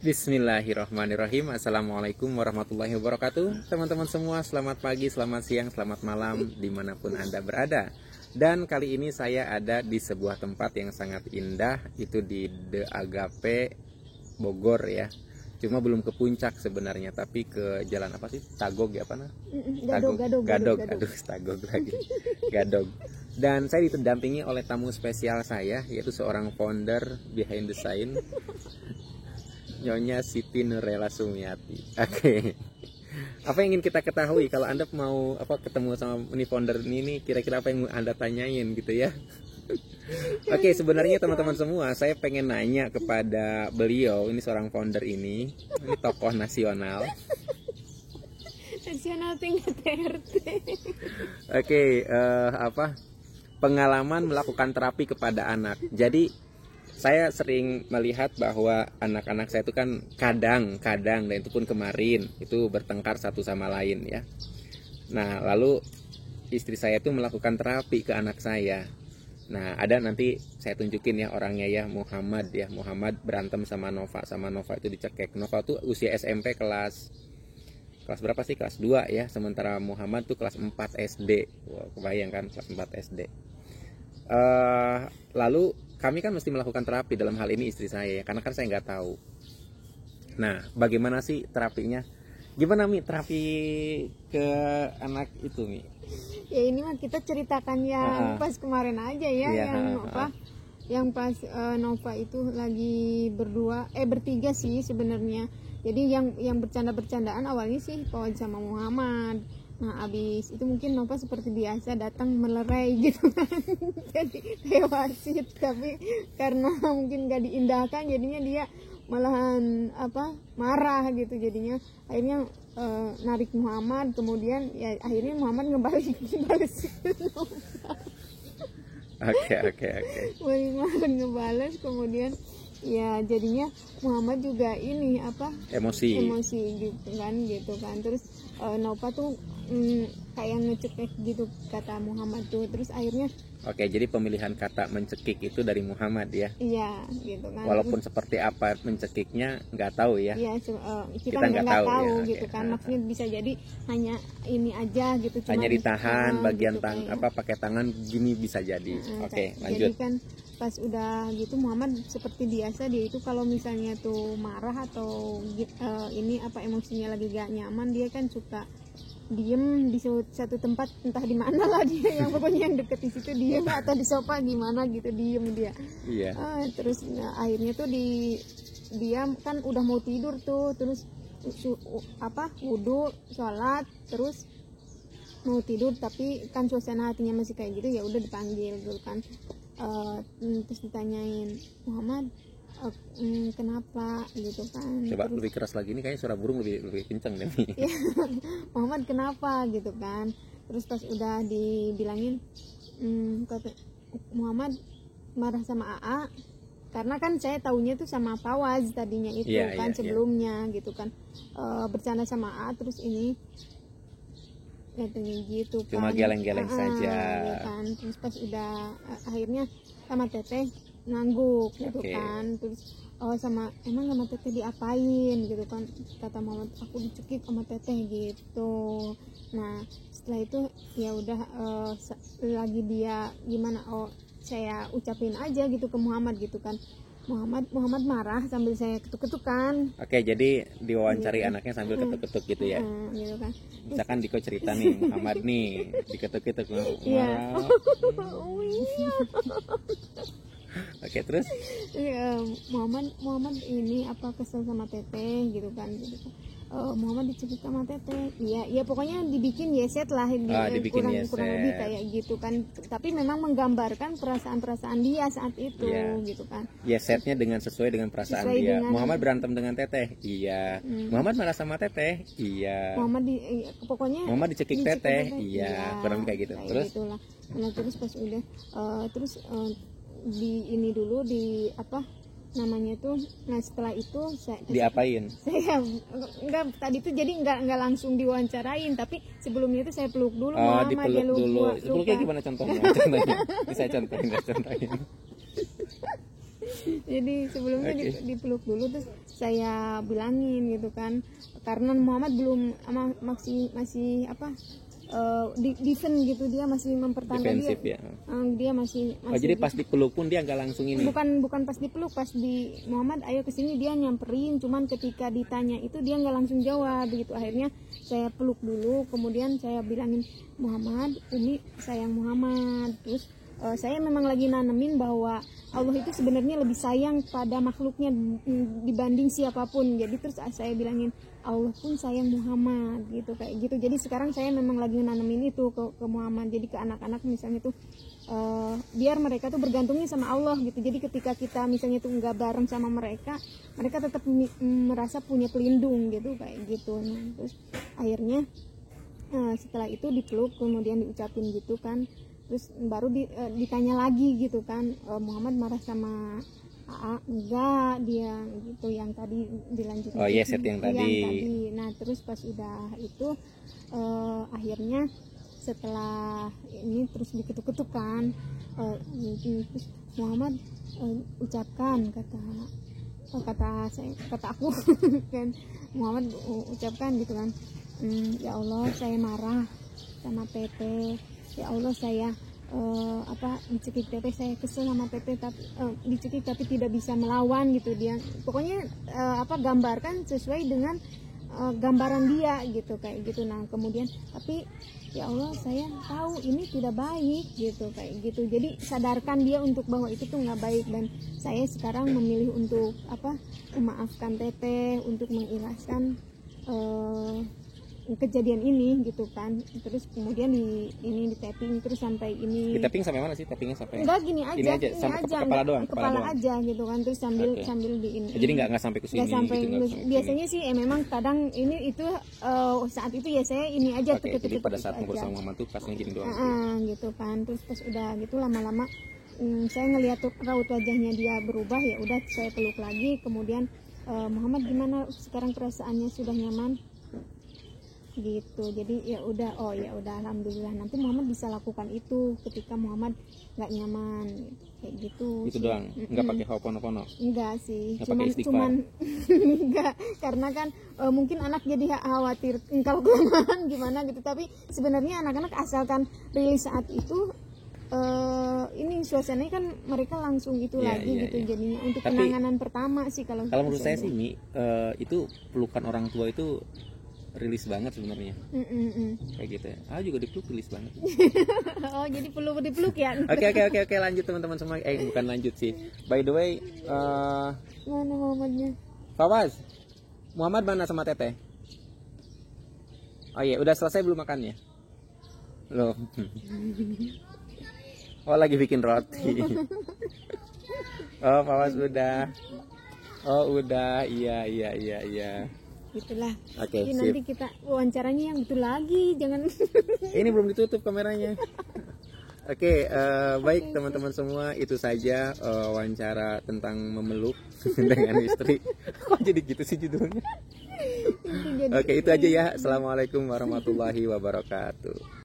Bismillahirrahmanirrahim. Assalamualaikum warahmatullahi wabarakatuh. Teman-teman semua, selamat pagi, selamat siang, selamat malam dimanapun Anda berada. Dan kali ini saya ada di sebuah tempat yang sangat indah, itu di The Agape Bogor ya. Cuma belum ke puncak sebenarnya, tapi ke jalan apa sih? Tagog ya, apa nah? Gadog. Aduh, Tagog lagi. Gadog. Dan saya didampingi oleh tamu spesial saya, yaitu seorang founder behind the scene, Nyonya Siti Nurela Sumiati. Oke. Apa yang ingin kita ketahui kalau Anda mau ketemu sama ini founder ini, kira-kira apa yang mau Anda tanyain gitu ya? Oke, sebenarnya teman-teman semua, saya pengen nanya kepada beliau, ini seorang founder ini tokoh nasional. Nasional tingkat RT. Oke, pengalaman melakukan terapi kepada anak. Jadi saya sering melihat bahwa anak-anak saya itu kan kadang dan itu pun kemarin itu bertengkar satu sama lain ya. Nah, lalu istri saya itu melakukan terapi ke anak saya. Nah, ada nanti saya tunjukin ya orangnya ya, Muhammad berantem sama Nova itu dicekek. Nova tuh usia SMP kelas berapa sih? Kelas 2 ya, sementara Muhammad tuh kelas 4 SD. Wah, kebayang kan, kelas 4 SD. Lalu kami kan mesti melakukan terapi, dalam hal ini istri saya ya, karena kan saya nggak tahu. Nah, bagaimana sih terapinya? Gimana Mi terapi ke anak itu Mi? Ya ini mah kita ceritakan yang pas kemarin aja ya, yang pas Nova itu lagi bertiga sih sebenarnya. Jadi yang bercandaan awalnya sih Pawan sama Muhammad. Nah, abis itu mungkin Nova seperti biasa datang melerai gitu kan. Jadi kayak wasit, tapi karena mungkin gak diindahkan jadinya dia malahan marah gitu, jadinya akhirnya narik Muhammad, kemudian ya akhirnya Muhammad ngebalik Nova. Oke. Muhammad ngebales, kemudian ya jadinya Muhammad juga ini emosi gitu kan terus Nova tuh kayak ngecekek gitu kata Muhammad tuh, terus akhirnya jadi pemilihan kata mencekik itu dari Muhammad ya? Iya gitu kan, walaupun seperti apa mencekiknya nggak tahu ya? Iya, kita nggak tahu ya, gitu kan. Maksudnya bisa jadi hanya ini aja gitu, hanya ditahan bagian gitu, pakai tangan gini bisa jadi. Oke, lanjut. Jadi kan pas udah gitu Muhammad seperti biasa, dia itu kalau misalnya tuh marah atau emosinya lagi gak nyaman, dia kan suka diem di satu tempat, entah di mana lah dia, yang pokoknya yang deket di situ diem, atau di sofa gimana gitu diem dia. Iya. Terus akhirnya tuh dia kan udah mau tidur tuh, terus wudu, sholat, terus mau tidur tapi kan suasana hatinya masih kayak gitu, ya udah dipanggil gitu kan. Terus ditanyain, Muhammad kenapa gitu kan. Coba terus, lebih keras lagi, ini kayaknya suara burung lebih kencang deh nih. Muhammad kenapa gitu kan. Terus pas udah dibilangin, kata Muhammad marah sama AA, karena kan saya taunya tuh sama Fawaz tadinya itu sebelumnya gitu kan, bercanda sama AA, terus ini katanya gitu kan, cuma geleng-geleng saja ya kan. Terus pas udah akhirnya sama Teteh ngangguk gitu kan, terus sama Teteh diapain gitu kan, kata Muhammad, aku dicekik sama Teteh gitu. Nah setelah itu ya udah lagi dia gimana, saya ucapin aja gitu ke Muhammad gitu kan. Muhammad marah sambil saya ketuk-ketukan. Oke, jadi diwawancari anaknya sambil ketuk-ketuk gitu ya. Gitu kan. Misalkan Diko cerita nih, Muhammad nih diketuk-ketuk marah. Iya. Oke, terus? Muhammad ini kesel sama Teteh gitu kan. Muhammad dicekik sama Teteh. Iya pokoknya dibikin yeset lah, kurang lebih kayak gitu kan. Tapi memang menggambarkan perasaan dia saat itu gitu kan. Yesetnya sesuai dengan perasaan dia. Muhammad berantem dengan Teteh. Iya. Muhammad marah sama Teteh. Iya. Muhammad dicekik Teteh. Iya. Kurang lebih kayak gitu. Terus? Gitulah. Nah, terus pas udah di ini dulu namanya tuh. Nah setelah itu diapain? Saya enggak, tadi tuh jadi enggak langsung diwawancarain, tapi sebelumnya itu saya peluk dulu. Muhammad, dia dulu. Peluknya gimana contohnya? Bisa contohin. Jadi sebelumnya dipeluk dulu, terus saya bilangin gitu kan, karena Muhammad belum masih apa, defend gitu, dia masih mempertahankan defensif ya. Dia masih jadi pas dipeluk pun dia nggak langsung ini. Bukan pas dipeluk, pas di Muhammad ayo kesini dia nyamperin, cuman ketika ditanya itu dia nggak langsung jawab begitu. Akhirnya saya peluk dulu, kemudian saya bilangin, Muhammad, Umi sayang Muhammad. Terus saya memang lagi nanemin bahwa Allah itu sebenarnya lebih sayang pada makhluknya dibanding siapapun. Jadi terus saya bilangin, Allah pun sayang Muhammad gitu, kayak gitu. Jadi sekarang saya memang lagi nanemin itu ke Muhammad. Jadi ke anak-anak misalnya tuh biar mereka tuh bergantungnya sama Allah gitu. Jadi ketika kita misalnya tuh nggak bareng sama mereka tetap merasa punya pelindung gitu, kayak gitu. Nah, terus akhirnya setelah itu dipeluk, kemudian diucapin gitu kan, terus baru ditanya lagi gitu kan, Muhammad marah sama enggak, dia gitu yang tadi dilanjutin. Oh yes, yang tadi. Nah terus pas udah itu akhirnya setelah ini terus diketuk-ketuk kan, terus Muhammad ucapkan kata aku kan, Muhammad ucapkan gitu kan, ya Allah saya marah sama Teteh, ya Allah saya dicekik Teteh, saya kesel sama Teteh, tapi dicekik tapi tidak bisa melawan gitu. Dia pokoknya gambarkan sesuai dengan gambaran dia gitu, kayak gitu. Nah kemudian tapi ya Allah saya tahu ini tidak baik gitu, kayak gitu. Jadi sadarkan dia untuk bahwa itu tuh nggak baik, dan saya sekarang memilih untuk memaafkan Teteh, untuk mengikhlaskan kejadian ini gitu kan. Terus kemudian di tapping terus sampai ini. Di tapping sampai mana sih? Tappingnya sampai? Enggak, gini aja sampai kepala doang. Kepala aja gitu kan. Terus sambil di ini. Jadi nggak sampai ke sini. Biasanya sih memang kadang ini itu saat itu ya saya ini aja. Jadi pada saat ngobrol sama Muhammad tuh pasnya gini doang. Gitu kan. Terus pas udah gitu lama-lama saya ngelihat raut wajahnya dia berubah, ya udah saya peluk lagi. Kemudian Muhammad gimana sekarang perasaannya, sudah nyaman? Gitu. Jadi ya udah, alhamdulillah, nanti Muhammad bisa lakukan itu ketika Muhammad nggak nyaman kayak gitu. Itu doang, nggak pakai ho'oponopono? Enggak sih, nggak cuman enggak, karena kan mungkin anak jadi khawatir kalau kelamaan gimana gitu. Tapi sebenarnya anak-anak asalkan rilis saat itu ini suasananya kan mereka langsung itu lagi gitu. Jadinya untuk penanganan pertama sih kalau menurut saya sih Mi, itu pelukan orang tua itu rilis banget sebenarnya. Kayak gitu ya. Juga dipeluk rilis banget. Oh, jadi perlu dipeluk ya. Oke, lanjut teman-teman semua. Bukan lanjut sih. By the way, mana Muhammadnya? Fawaz, Muhammad mana sama Teteh? Oh iya, udah selesai belum makannya? Loh. Oh, lagi bikin roti. Oh, Fawaz udah. Oh, udah. Iya. Itulah. Oke, jadi nanti kita wawancaranya yang betul lagi, jangan. Ini belum ditutup kameranya. Oke, baik teman-teman semua, itu saja wawancara tentang memeluk dengan istri. Kok jadi gitu sih judulnya? Oke, itu aja ya. Assalamualaikum warahmatullahi wabarakatuh.